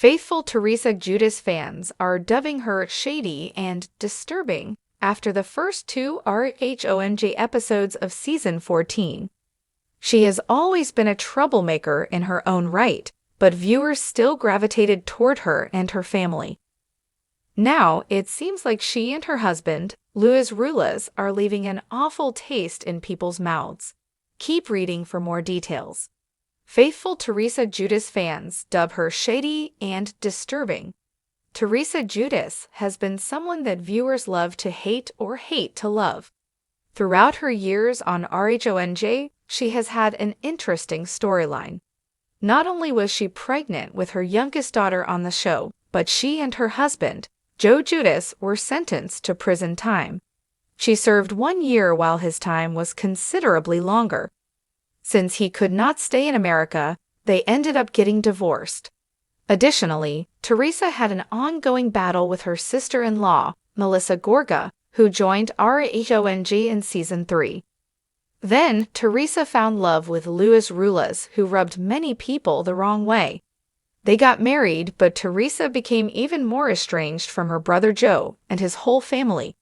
Faithful Teresa Giudice fans are dubbing her shady and disturbing after the first two RHONJ episodes of Season 14. She has always been a troublemaker in her own right, but viewers still gravitated toward her and her family. Now, it seems like she and her husband, Luis Ruiz, are leaving an awful taste in people's mouths. Keep reading for more details. Faithful Teresa Giudice fans dub her shady and disturbing. Teresa Giudice has been someone that viewers love to hate or hate to love. Throughout her years on RHONJ, she has had an interesting storyline. Not only was she pregnant with her youngest daughter on the show, but she and her husband, Joe Giudice, were sentenced to prison time. She served 1 year while his time was considerably longer. Since he could not stay in America, they ended up getting divorced. Additionally, Teresa had an ongoing battle with her sister-in-law, Melissa Gorga, who joined RHONJ in Season 3. Then, Teresa found love with Luis Ruiz, who rubbed many people the wrong way. They got married, but Teresa became even more estranged from her brother Joe and his whole family.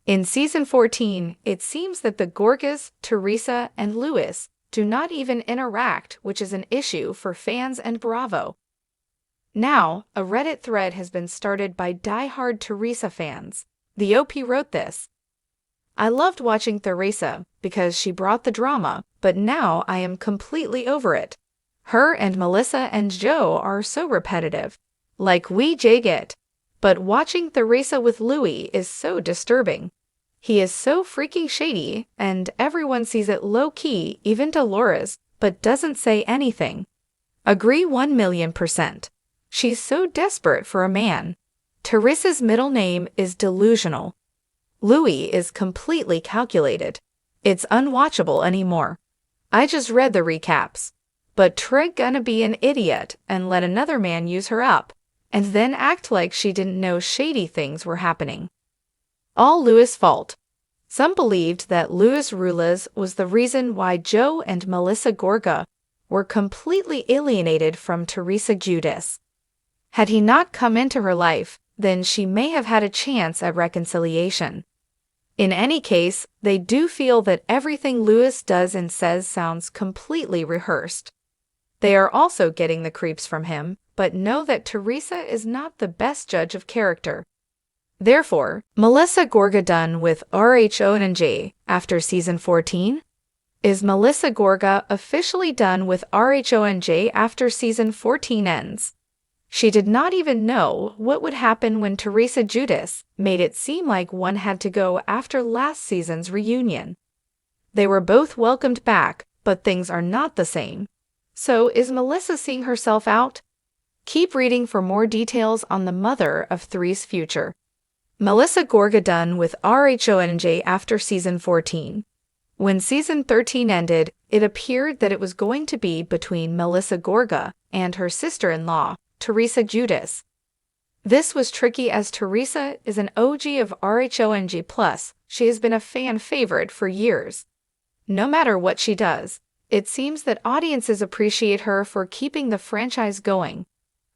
In Season 14, it seems that the Gorgas, Teresa, and Luis do not even interact, which is an issue for fans and Bravo. Now, a Reddit thread has been started by die-hard Teresa fans. The OP wrote this: "I loved watching Teresa because she brought the drama, but now I am completely over it. Her and Melissa and Joe are so repetitive. Like we jig it. But watching Teresa with Louis is so disturbing. He is so freaking shady, and everyone sees it low-key, even Dolores, but doesn't say anything. Agree 1,000,000%. She's so desperate for a man. Teresa's middle name is delusional. Louis is completely calculated. It's unwatchable anymore. I just read the recaps. But Trig gonna be an idiot and let another man use her up, and then act like she didn't know shady things were happening. All Luis' fault. Some believed that Luis Ruiz was the reason why Joe and Melissa Gorga were completely alienated from Teresa Giudice. Had he not come into her life, then she may have had a chance at reconciliation. In any case, they do feel that everything Luis does and says sounds completely rehearsed. They are also getting the creeps from him, but know that Teresa is not the best judge of character. Therefore, Melissa Gorga done with RHONJ after Season 14? Is Melissa Gorga officially done with RHONJ after Season 14 ends? She did not even know what would happen when Teresa Giudice made it seem like one had to go after last season's reunion. They were both welcomed back, but things are not the same. So is Melissa seeing herself out? Keep reading for more details on the mother of three's future. Melissa Gorga done with RHONJ after Season 14. When Season 13 ended, it appeared that it was going to be between Melissa Gorga and her sister-in-law, Teresa Giudice. This was tricky as Teresa is an OG of RHONJ+. She has been a fan favorite for years. No matter what she does, it seems that audiences appreciate her for keeping the franchise going.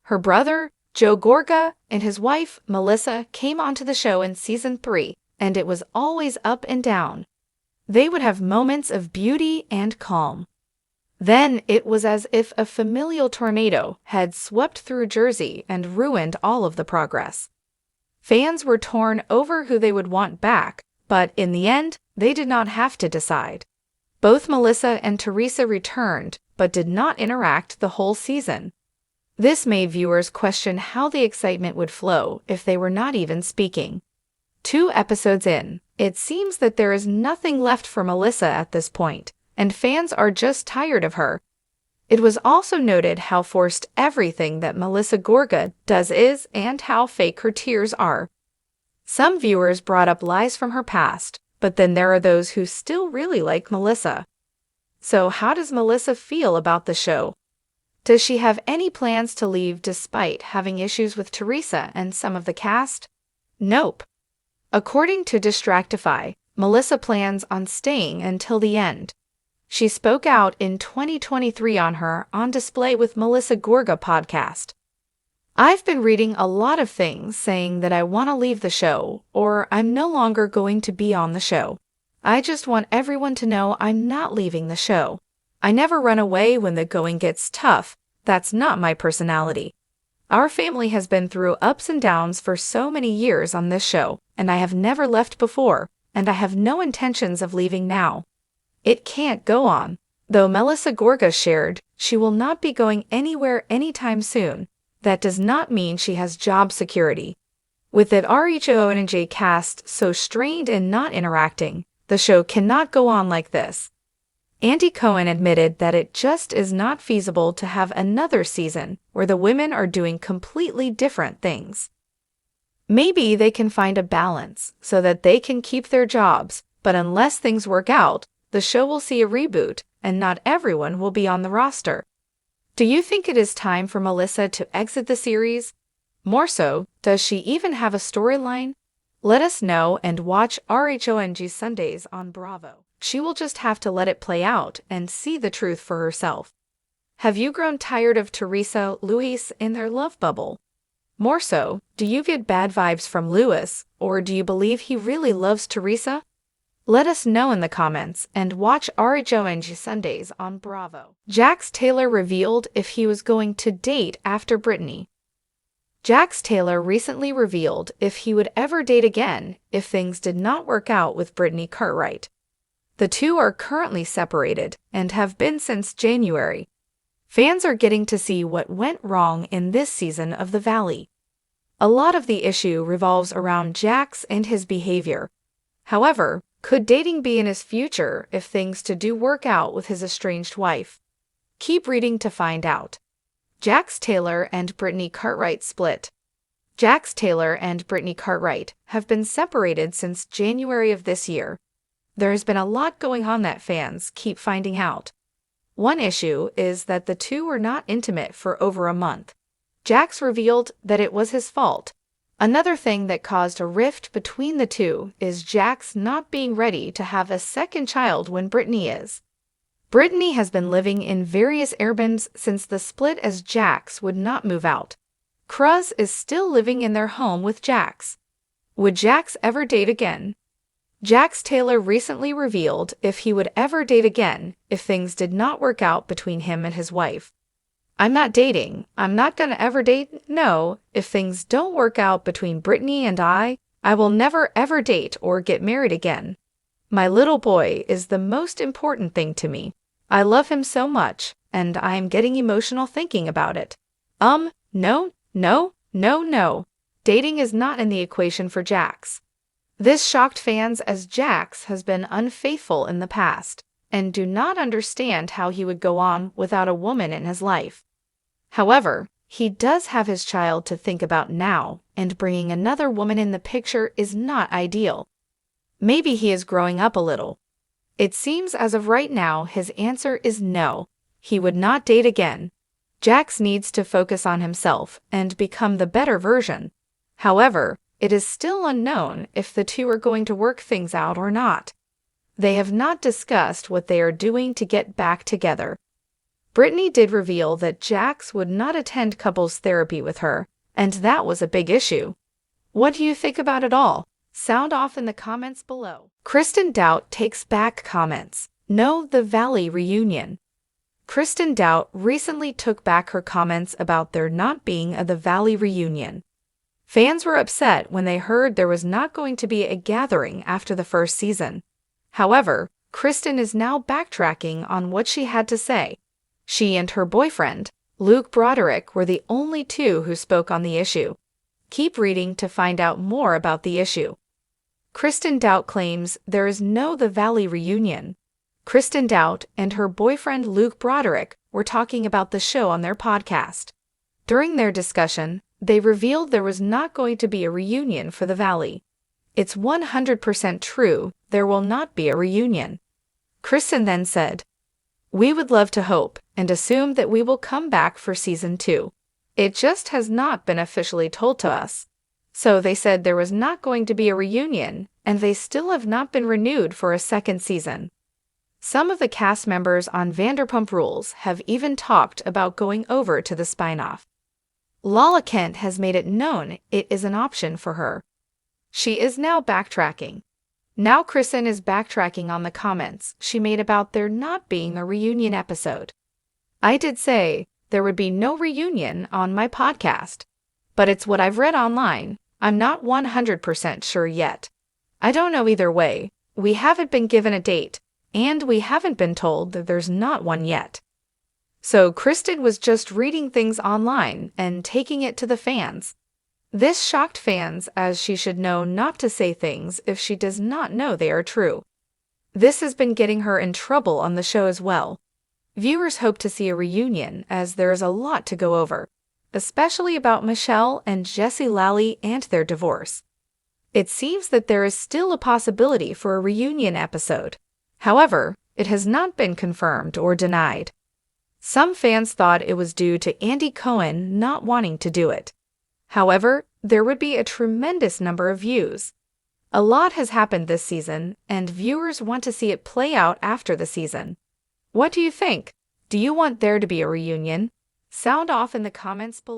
Her brother, Joe Gorga, and his wife, Melissa, came onto the show in Season 3, and it was always up and down. They would have moments of beauty and calm. Then it was as if a familial tornado had swept through Jersey and ruined all of the progress. Fans were torn over who they would want back, but in the end, they did not have to decide. Both Melissa and Teresa returned, but did not interact the whole season. This made viewers question how the excitement would flow if they were not even speaking. 2 episodes in, it seems that there is nothing left for Melissa at this point, and fans are just tired of her. It was also noted how forced everything that Melissa Gorga does is and how fake her tears are. Some viewers brought up lies from her past, but then there are those who still really like Melissa. So how does Melissa feel about the show? Does she have any plans to leave despite having issues with Teresa and some of the cast? Nope. According to Distractify, Melissa plans on staying until the end. She spoke out in 2023 on her On Display with Melissa Gorga podcast. I've been reading a lot of things saying that I want to leave the show, or I'm no longer going to be on the show. I just want everyone to know I'm not leaving the show. I never run away when the going gets tough. That's not my personality. Our family has been through ups and downs for so many years on this show, and I have never left before, and I have no intentions of leaving now. It can't go on. Though Melissa Gorga shared she will not be going anywhere anytime soon, that does not mean she has job security. With the RHONJ cast so strained and not interacting, the show cannot go on like this. Andy Cohen admitted that it just is not feasible to have another season where the women are doing completely different things. Maybe they can find a balance so that they can keep their jobs, but unless things work out, the show will see a reboot and not everyone will be on the roster. Do you think it is time for Melissa to exit the series? More so, does she even have a storyline? Let us know and watch RHONG Sundays on Bravo. She will just have to let it play out and see the truth for herself. Have you grown tired of Teresa, Luis, and their love bubble? More so, do you get bad vibes from Luis, or do you believe he really loves Teresa? Let us know in the comments and watch RHONG Sundays on Bravo. Jax Taylor revealed if he was going to date after Britney. Jax Taylor recently revealed if he would ever date again if things did not work out with Britney Cartwright. The two are currently separated and have been since January. Fans are getting to see what went wrong in this season of The Valley. A lot of the issue revolves around Jax and his behavior. However, could dating be in his future if things do work out with his estranged wife? Keep reading to find out. Jax Taylor and Britney Cartwright split. Jax Taylor and Britney Cartwright have been separated since January of this year. There has been a lot going on that fans keep finding out. One issue is that the two were not intimate for over a month. Jax revealed that it was his fault. Another thing that caused a rift between the two is Jax not being ready to have a second child when Britney is. Britney has been living in various Airbnbs since the split as Jax would not move out. Cruz is still living in their home with Jax. Would Jax ever date again? Jax Taylor recently revealed if he would ever date again if things did not work out between him and his wife. I'm not dating. I'm not gonna ever date. No, if things don't work out between Britney and I will never ever date or get married again. My little boy is the most important thing to me. I love him so much, and I am getting emotional thinking about it. No. Dating is not in the equation for Jax. This shocked fans as Jax has been unfaithful in the past, and do not understand how he would go on without a woman in his life. However, he does have his child to think about now, and bringing another woman in the picture is not ideal. Maybe he is growing up a little. It seems as of right now his answer is no. He would not date again. Jax needs to focus on himself and become the better version. However, it is still unknown if the two are going to work things out or not. They have not discussed what they are doing to get back together. Britney did reveal that Jax would not attend couples therapy with her, and that was a big issue. What do you think about it all? Sound off in the comments below. Kristen Doubt takes back comments. No, the Valley reunion. Kristen Doubt recently took back her comments about there not being a The Valley reunion. Fans were upset when they heard there was not going to be a gathering after the first season. However, Kristen is now backtracking on what she had to say. She and her boyfriend, Luke Broderick, were the only two who spoke on the issue. Keep reading to find out more about the issue. Kristen Doubt claims there is no The Valley reunion. Kristen Doubt and her boyfriend Luke Broderick were talking about the show on their podcast. During their discussion, they revealed there was not going to be a reunion for The Valley. It's 100% true there will not be a reunion. Kristen then said, "We would love to hope and assume that we will come back for season 2. It just has not been officially told to us." So they said there was not going to be a reunion, and they still have not been renewed for a second season. Some of the cast members on Vanderpump Rules have even talked about going over to the spin-off. Lala Kent has made it known it is an option for her. She is now backtracking. Now Kristen is backtracking on the comments she made about there not being a reunion episode. I did say there would be no reunion on my podcast, but it's what I've read online. I'm not 100% sure yet. I don't know either way. We haven't been given a date, and we haven't been told that there's not one yet. So Kristen was just reading things online and taking it to the fans. This shocked fans, as she should know not to say things if she does not know they are true. This has been getting her in trouble on the show as well. Viewers hope to see a reunion as there is a lot to go over, especially about Michelle and Jesse Lally and their divorce. It seems that there is still a possibility for a reunion episode. However, it has not been confirmed or denied. Some fans thought it was due to Andy Cohen not wanting to do it. However, there would be a tremendous number of views. A lot has happened this season, and viewers want to see it play out after the season. What do you think? Do you want there to be a reunion? Sound off in the comments below.